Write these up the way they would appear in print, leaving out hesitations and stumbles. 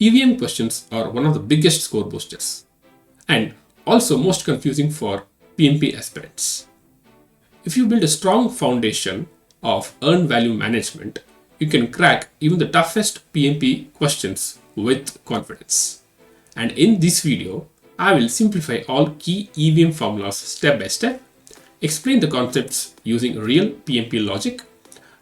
EVM questions are one of the biggest score boosters and also most confusing for PMP aspirants. If you build a strong foundation of earned value management, you can crack even the toughest PMP questions with confidence. And in this video, I will simplify all key EVM formulas step by step, explain the concepts using real PMP logic,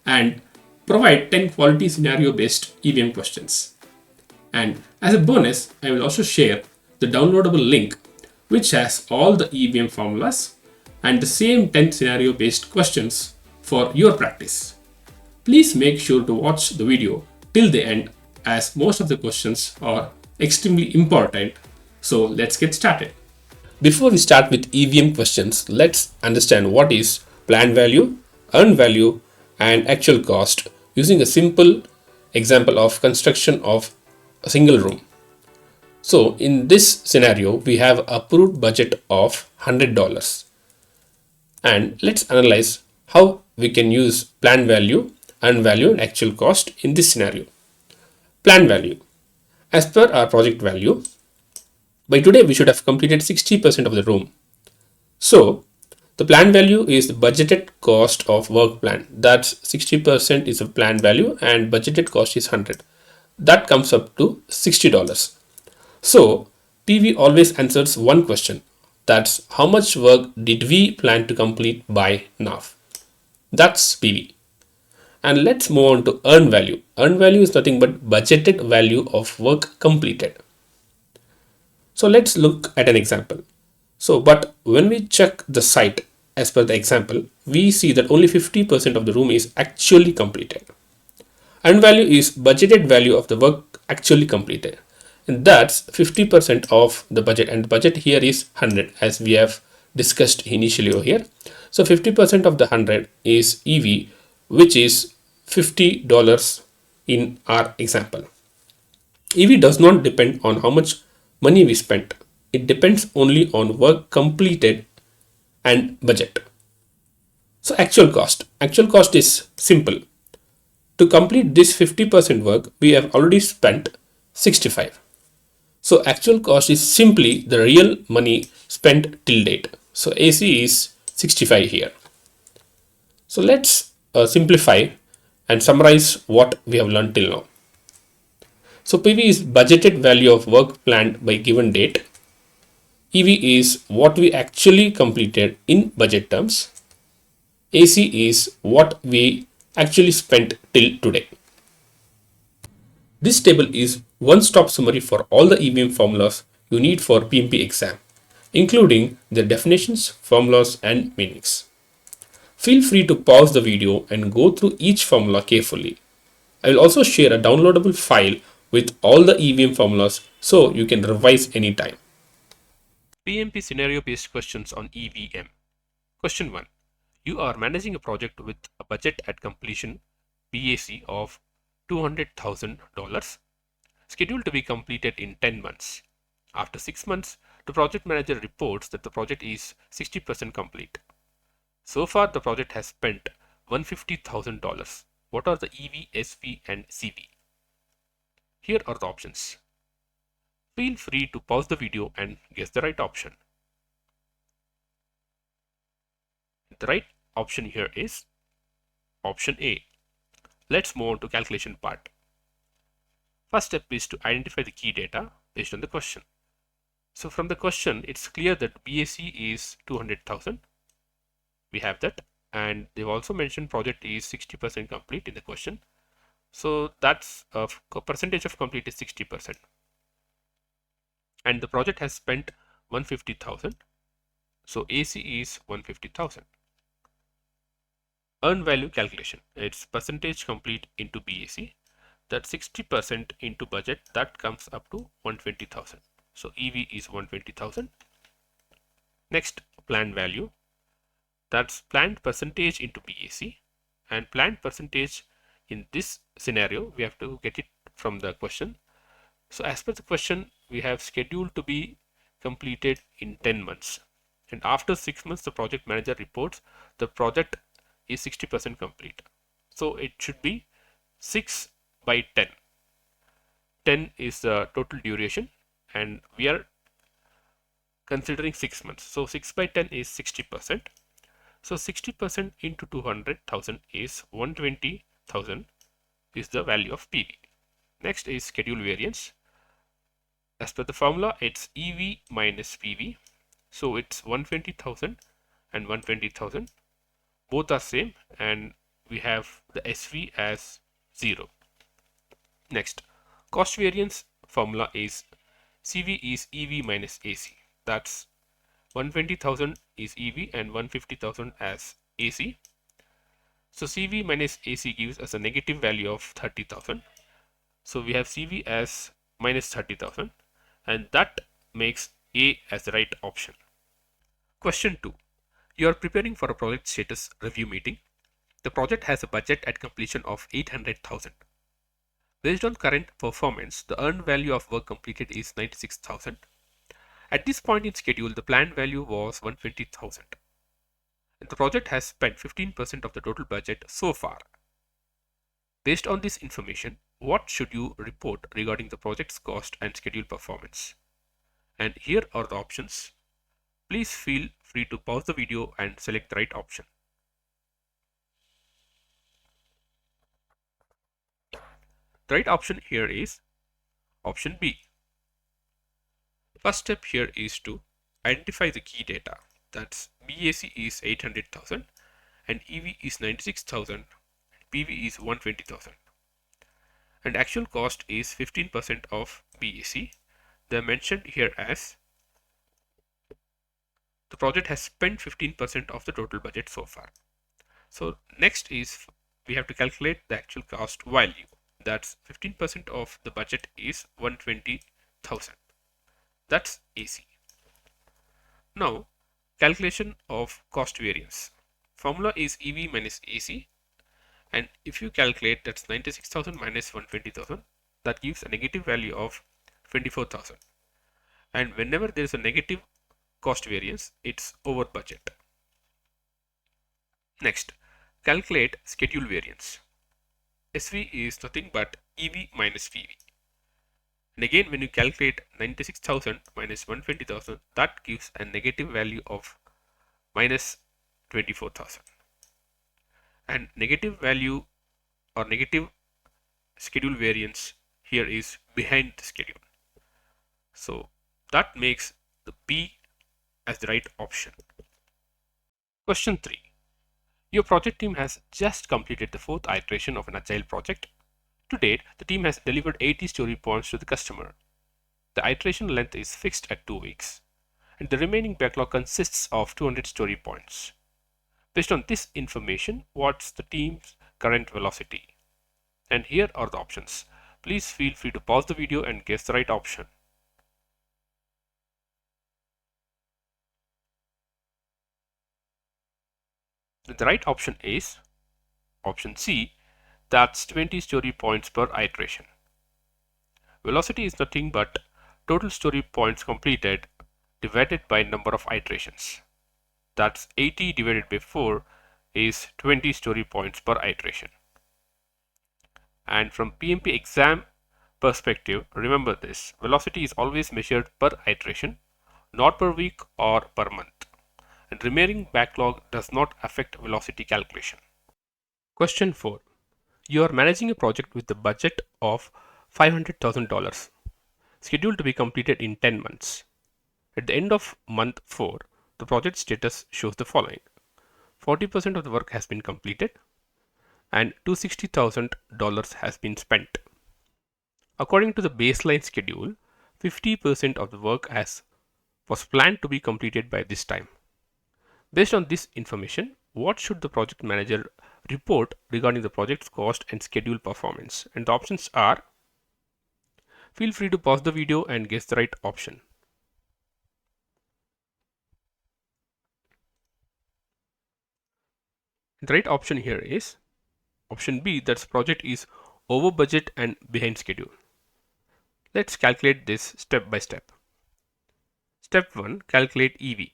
and provide 10 quality scenario based EVM questions. And as a bonus, I will also share the downloadable link which has all the EVM formulas and the same 10 scenario based questions for your practice. Please make sure to watch the video till the end as most of the questions are extremely important. So let's get started. Before we start with EVM questions, let's understand what is planned value, earned value, and actual cost using a simple example of construction of a single room. So in this scenario, we have approved budget of $100. And let's analyze how we can use planned value, earned value, and actual cost in this scenario. Planned value. As per our project value, by today we should have completed 60% of the room. So the planned value is the budgeted cost of work plan. That's 60% is a planned value and budgeted cost is 100. That comes up to $60. So PV always answers one question. That's how much work did we plan to complete by now? That's PV. And let's move on to earned value. Earned value is nothing but budgeted value of work completed. So let's look at an example. But when we check the site as per the example, we see that only 50% of the room is actually completed. Earned value is budgeted value of the work actually completed. And that's 50% of the budget, and the budget here is 100 as we have discussed initially over here. So 50% of the 100 is EV, which is $50 in our example. EV does not depend on how much money we spent. It depends only on work completed and budget. So actual cost. Actual cost is simple. To complete this 50% work, we have already spent 65. So actual cost is simply the real money spent till date. So AC is 65 here. So let's simplify and summarize what we have learned till now. So PV is budgeted value of work planned by given date. EV is what we actually completed in budget terms. AC is what we actually spent till today. This table is one-stop summary for all the EVM formulas you need for PMP exam, including their definitions, formulas, and meanings. Feel free to pause the video and go through each formula carefully. I will also share a downloadable file with all the EVM formulas so you can revise anytime. PMP scenario based questions on EVM. Question 1. You are managing a project with a budget at completion BAC of $200,000, scheduled to be completed in 10 months. After 6 months, the project manager reports that the project is 60% complete. So far, the project has spent $150,000. What are the EV, SV, and CV? Here are the options. Feel free to pause the video and guess the right option. The right option here is option A. Let's move on to calculation part. First step is to identify the key data based on the question. So from the question, it's clear that BAC is 200,000. We have that, and they've also mentioned project is 60% complete in the question. So that's a percentage of complete is 60%. And the project has spent 150,000. So AC is 150,000. Earned value calculation. It's percentage complete into BAC. That 60% into budget, that comes up to 120,000. So EV is 120,000. Next, planned value. That's planned percentage into BAC, and planned percentage in this scenario we have to get it from the question. So as per the question, we have scheduled to be completed in 10 months, and after 6 months the project manager reports the project is 60% complete. So it should be 6 by 10. 10 is the total duration, and we are considering 6 months. So 6 by 10 is 60%. So 60% into 200,000 is 120,000 is the value of PV. Next is schedule variance. As per the formula, it's EV minus PV. So it's 120,000 and 120,000. Both are same, and we have the SV as 0. Next, cost variance formula is CV is EV minus AC. That's 120,000 is EV and 150,000 as AC. So CV minus AC gives us a negative value of 30,000. So we have CV as minus 30,000, and that makes A as the right option. Question 2. You are preparing for a project status review meeting. The project has a budget at completion of 800,000. Based on current performance, the earned value of work completed is 96,000. At this point in schedule, the planned value was 120,000. And the project has spent 15% of the total budget so far. Based on this information, what should you report regarding the project's cost and schedule performance? And here are the options. Please feel free to pause the video and select the right option. The right option here is option B. First step here is to identify the key data. That's BAC is 800,000 and EV is 96,000, PV is 120,000. And actual cost is 15% of BAC. They are mentioned here as the project has spent 15% of the total budget so far. So next is we have to calculate the actual cost value. That's 15% of the budget is 120,000. That's AC. Now, calculation of cost variance. Formula is EV minus AC, and if you calculate, that's 96,000 minus 120,000, that gives a negative value of 24,000. And whenever there is a negative cost variance, it's over budget. Next, calculate schedule variance. SV is nothing but EV minus PV. And again, when you calculate 96,000 minus 120,000, that gives a negative value of minus 24,000. And negative value or negative schedule variance here is behind the schedule. So that makes the B as the right option. Question 3. Your project team has just completed the 4th iteration of an agile project. To date, the team has delivered 80 story points to the customer. The iteration length is fixed at 2 weeks, and the remaining backlog consists of 200 story points. Based on this information, what's the team's current velocity? And here are the options. Please feel free to pause the video and guess the right option. The right option is option C, that's 20 story points per iteration. Velocity is nothing but total story points completed divided by number of iterations. That's 80 divided by 4 is 20 story points per iteration. And from PMP exam perspective, remember this, velocity is always measured per iteration, not per week or per month. And remaining backlog does not affect velocity calculation. Question 4. You are managing a project with a budget of $500,000, scheduled to be completed in 10 months. At the end of month 4, the project status shows the following. 40% of the work has been completed and $260,000 has been spent. According to the baseline schedule, 50% of the work was planned to be completed by this time. Based on this information, what should the project manager report regarding the project's cost and schedule performance? And the options are, feel free to pause the video and guess the right option. The right option here is option B, that's project is over budget and behind schedule. Let's calculate this step by step. Step 1, calculate EV.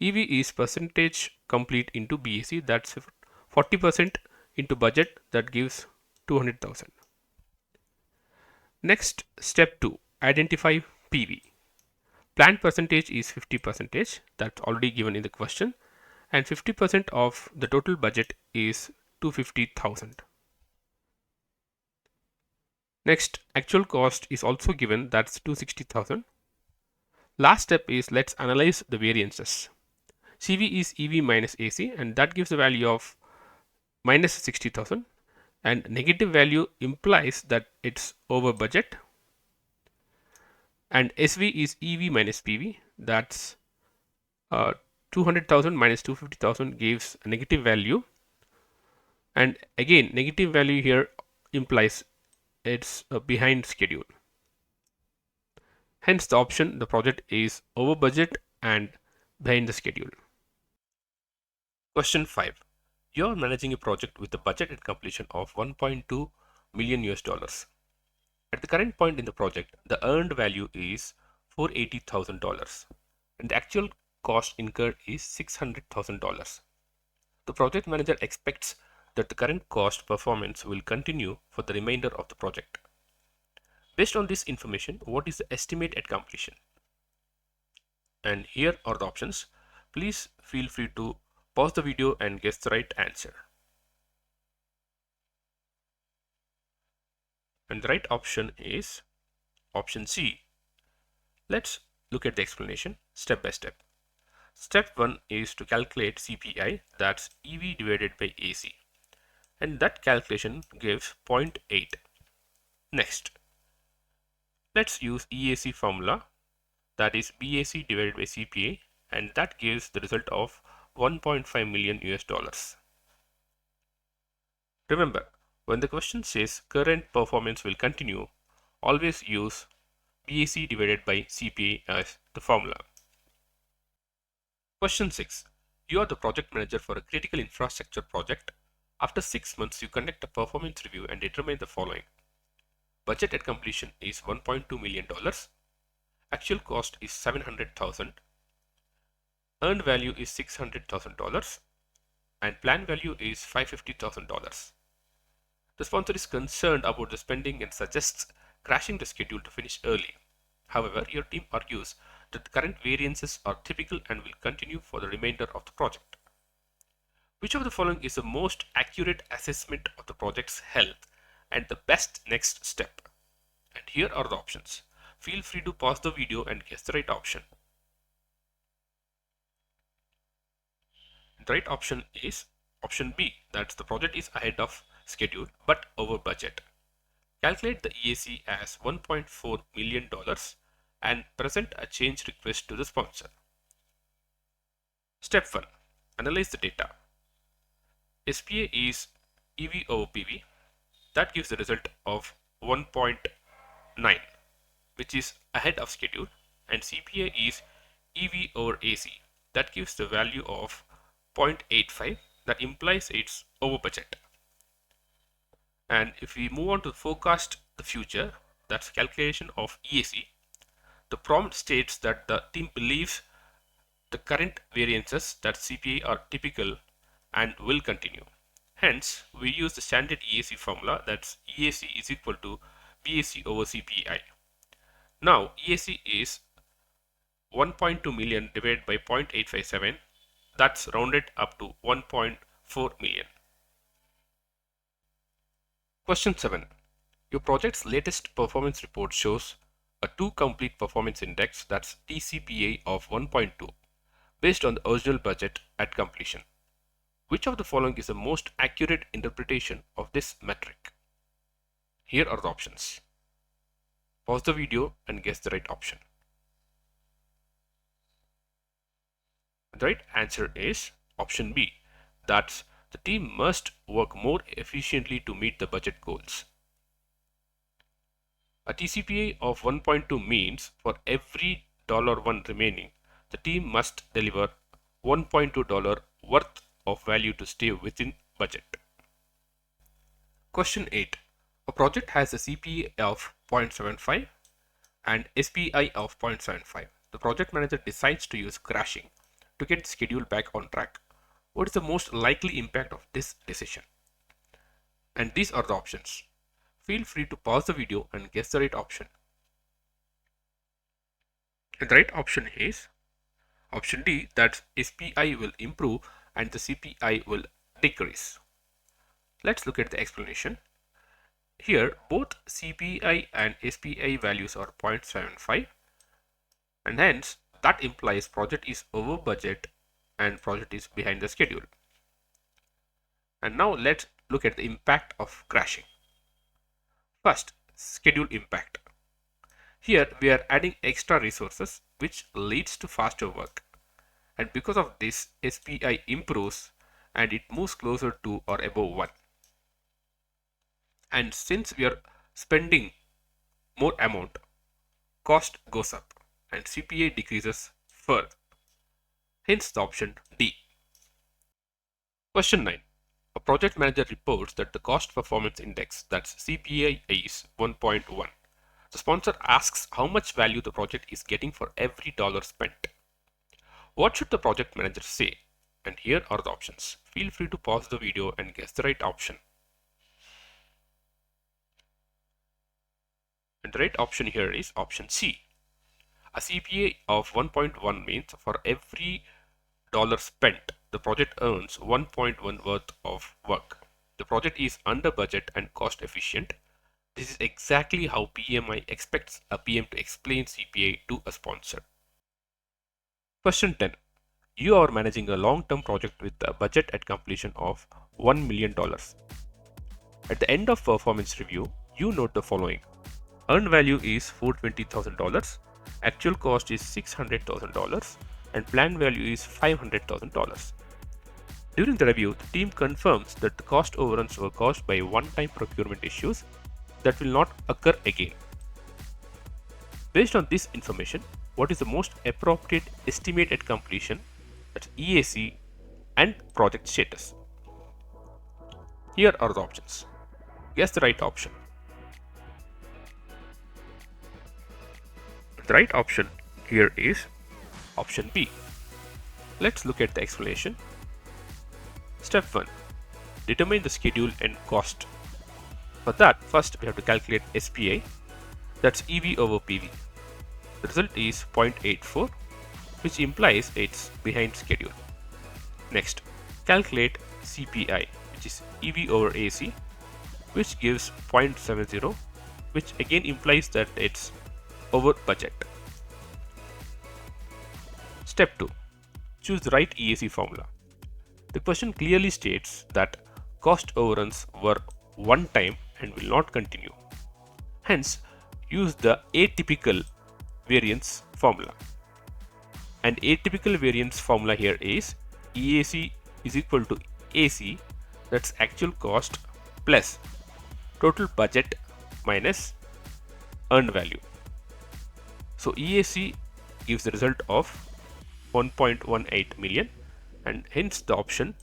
EV is percentage complete into BAC, that's 40% into budget, that gives 200,000. Next, step 2, identify PV. Planned percentage is 50%, that's already given in the question, and 50% of the total budget is 250,000. Next, actual cost is also given, that's 260,000. Last step is let's analyze the variances. CV is EV minus AC, and that gives a value of minus 60,000, and negative value implies that it's over budget. And SV is EV minus PV, that's 200,000 minus 250,000 gives a negative value, and again negative value here implies it's behind schedule. Hence the option, the project is over budget and behind the schedule. Question 5. You are managing a project with a budget at completion of 1.2 million US dollars. At the current point in the project, the earned value is $480,000 and the actual cost incurred is $600,000. The project manager expects that the current cost performance will continue for the remainder of the project. Based on this information, what is the estimate at completion? And here are the options. Please feel free to pause the video and guess the right answer. And the right option is option C. Let's look at the explanation step by step. Step 1 is to calculate CPI, that's EV divided by AC, and that calculation gives 0.8. Next, let's use EAC formula, that is BAC divided by CPA, and that gives the result of 1.5 million US dollars. Remember, when the question says current performance will continue, always use BAC divided by CPA as the formula. Question 6. You are the project manager for a critical infrastructure project. After 6 months, you conduct a performance review and determine the following. Budget at completion is $1.2 million. Actual cost is $700,000. Earned value is $600,000. And plan value is $550,000. The sponsor is concerned about the spending and suggests crashing the schedule to finish early. However, your team argues that the current variances are typical and will continue for the remainder of the project. Which of the following is the most accurate assessment of the project's health and the best next step? And here are the options. Feel free to pause the video and guess the right option. The right option is option B, that's the project is ahead of schedule but over budget. Calculate the EAC as $1.4 million and present a change request to the sponsor. Step 1. Analyze the data. SPA is EV over PV. That gives the result of 1.9, which is ahead of schedule, and CPA is EV over AC. That gives the value of 0.85. That implies it's over budget. And if we move on to forecast the future, that's calculation of EAC. The prompt states that the team believes the current variances, that CPA, are typical and will continue. Hence, we use the standard EAC formula, that's EAC is equal to BAC over CPI. Now, EAC is 1.2 million divided by 0.857, that's rounded up to 1.4 million. Question 7. Your project's latest performance report shows a 2 complete performance index, that's TCPA of 1.2 based on the original budget at completion. Which of the following is the most accurate interpretation of this metric? Here are the options. Pause the video and guess the right option. The right answer is option B. That's the team must work more efficiently to meet the budget goals. A TCPA of 1.2 means for every $1 remaining, the team must deliver $1.2 worth of value to stay within budget. Question 8. A project has a CPA of 0.75 and SPI of 0.75. The project manager decides to use crashing to get the schedule back on track. What is the most likely impact of this decision? And these are the options. Feel free to pause the video and guess the right option. And the right option is option D, that SPI will improve and the CPI will decrease. Let's look at the explanation. Here, both CPI and SPI values are 0.75, and hence that implies project is over budget and project is behind the schedule. And now let's look at the impact of crashing. First, schedule impact. Here we are adding extra resources which leads to faster work, and because of this SPI improves and it moves closer to or above 1. And since we are spending more amount, cost goes up and CPI decreases further. Hence the option D. Question 9. A project manager reports that the cost performance index, that's CPI, is 1.1. The sponsor asks how much value the project is getting for every dollar spent. What should the project manager say? And here are the options. Feel free to pause the video and guess the right option. And the right option here is option C. A CPA of 1.1 means for every dollar spent, the project earns 1.1 worth of work. The project is under budget and cost efficient. This is exactly how PMI expects a PM to explain CPA to a sponsor. Question 10. You are managing a long-term project with a budget at completion of $1 million. At the end of performance review, you note the following. Earned value is $420,000, actual cost is $600,000, and planned value is $500,000. During the review, the team confirms that the cost overruns were caused by one-time procurement issues that will not occur again. Based on this information, what is the most appropriate estimate at completion, that's EAC, and project status? Here are the options. Guess the right option. The right option here is option B. Let's look at the explanation. Step 1. Determine the schedule and cost. For that, first we have to calculate SPI, that's EV over PV. The result is 0.84, which implies it's behind schedule. Next, calculate CPI, which is EV over AC, which gives 0.70, which again implies that it's over budget. Step 2. Choose the right EAC formula. The question clearly states that cost overruns were one time and will not continue. Hence, use the atypical variance formula. And atypical variance formula here is EAC is equal to AC, that's actual cost plus total budget minus earned value. So EAC gives the result of 1.18 million, and hence the option